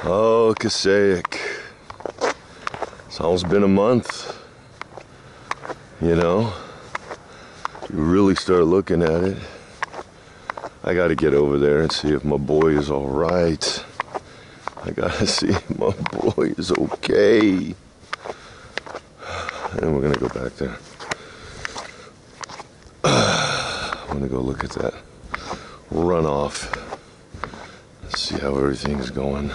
Oh, Passaic. It's almost been a month. You know, you really start looking at it. I gotta get over there and see if my boy is all right. I gotta see if my boy is okay. And we're gonna go back there. I'm gonna go look at that runoff. See how everything's going.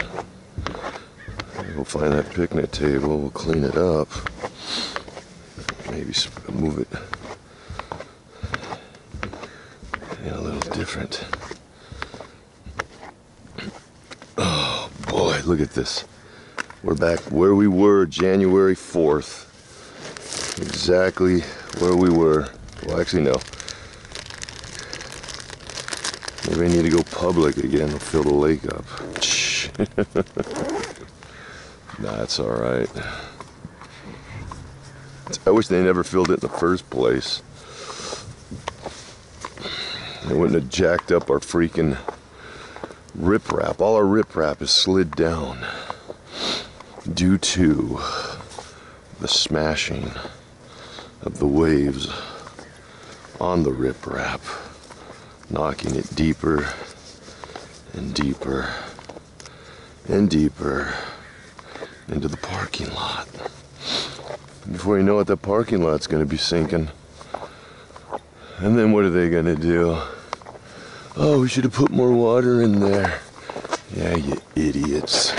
We'll find that picnic table. We'll clean it up. Maybe move it in a little different. Oh boy, look at this. We're back where we were January 4th. Exactly where we were. Well, actually, no. Maybe I need to go public again to fill the lake up. That's all right. I wish they never filled it in the first place. They wouldn't have jacked up our freaking riprap. All our riprap is slid down due to the smashing of the waves on the riprap, knocking it deeper and deeper and deeper into the parking lot. Before you know it, that parking lot's going to be sinking. And then what are they going to do? Oh, we should have put more water in there. Yeah, you idiots.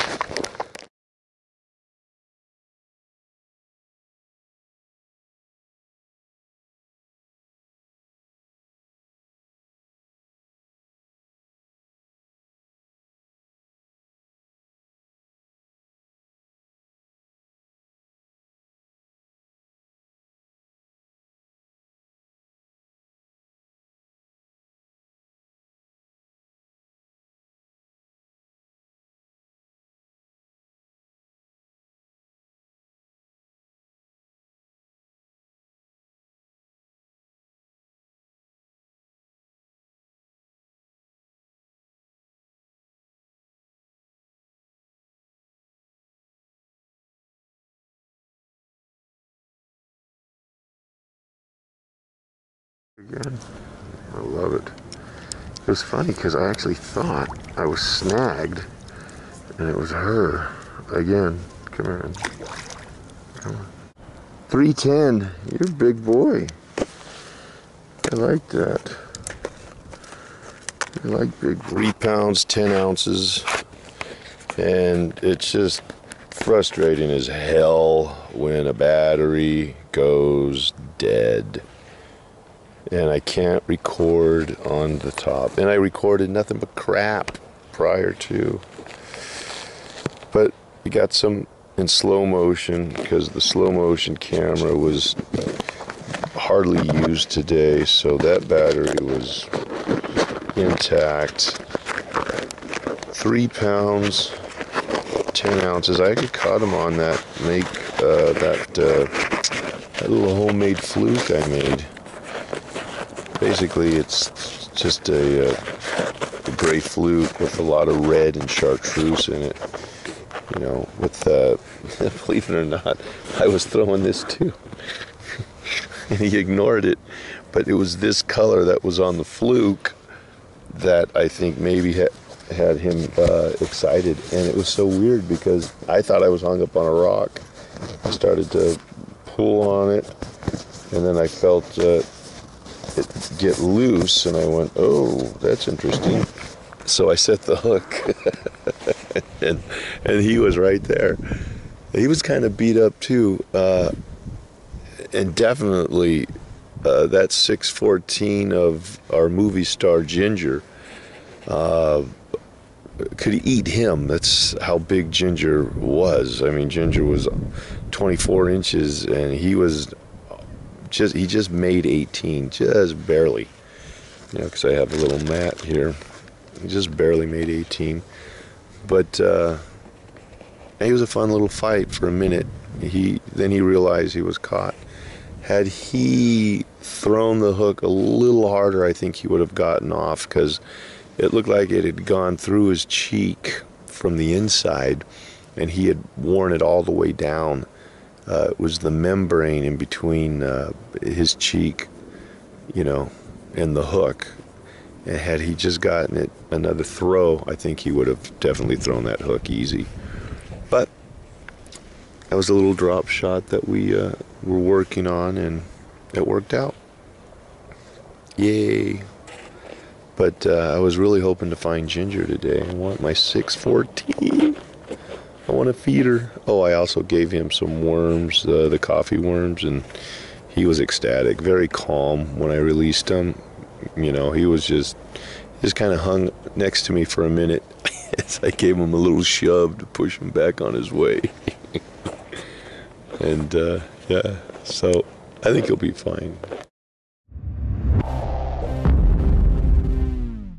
Again, I love it. It was funny because I actually thought I was snagged, and it was her. Again, come here. Come on. 310. You're a big boy. I like that. I like big 3 pounds, 10 ounces. And it's just frustrating as hell when a battery goes dead. And I can't record on the top. And I recorded nothing but crap prior to. But we got some in slow motion because the slow motion camera was hardly used today. So that battery was intact. 3 pounds, 10 ounces. I actually caught him on that that little homemade fluke I made. Basically, it's just a gray fluke with a lot of red and chartreuse in it. You know, with believe it or not, I was throwing this too, and he ignored it. But it was this color that was on the fluke that I think maybe had him excited, and it was so weird because I thought I was hung up on a rock. I started to pull on it, and then I felt it get loose, and I went, oh, that's interesting. So I set the hook, and he was right there. He was kind of beat up too, and definitely that 614 of our movie star Ginger could eat him. That's how big Ginger was. I mean, Ginger was 24 inches, and he just made 18, just barely. You know, because I have a little mat here. He just barely made 18. But it was a fun little fight for a minute. Then he realized he was caught. Had he thrown the hook a little harder, I think he would have gotten off, because it looked like it had gone through his cheek from the inside, and he had worn it all the way down. It was the membrane in between his cheek, you know, and the hook. And had he just gotten it another throw, I think he would have definitely thrown that hook easy. But that was a little drop shot that we were working on, and it worked out. Yay. But I was really hoping to find Ginger today. I want my 614. I want to feed her. Oh, I also gave him some worms, the coffee worms, and he was ecstatic, very calm when I released him. You know, he was just kind of hung next to me for a minute as I gave him a little shove to push him back on his way. And yeah, so I think he'll be fine.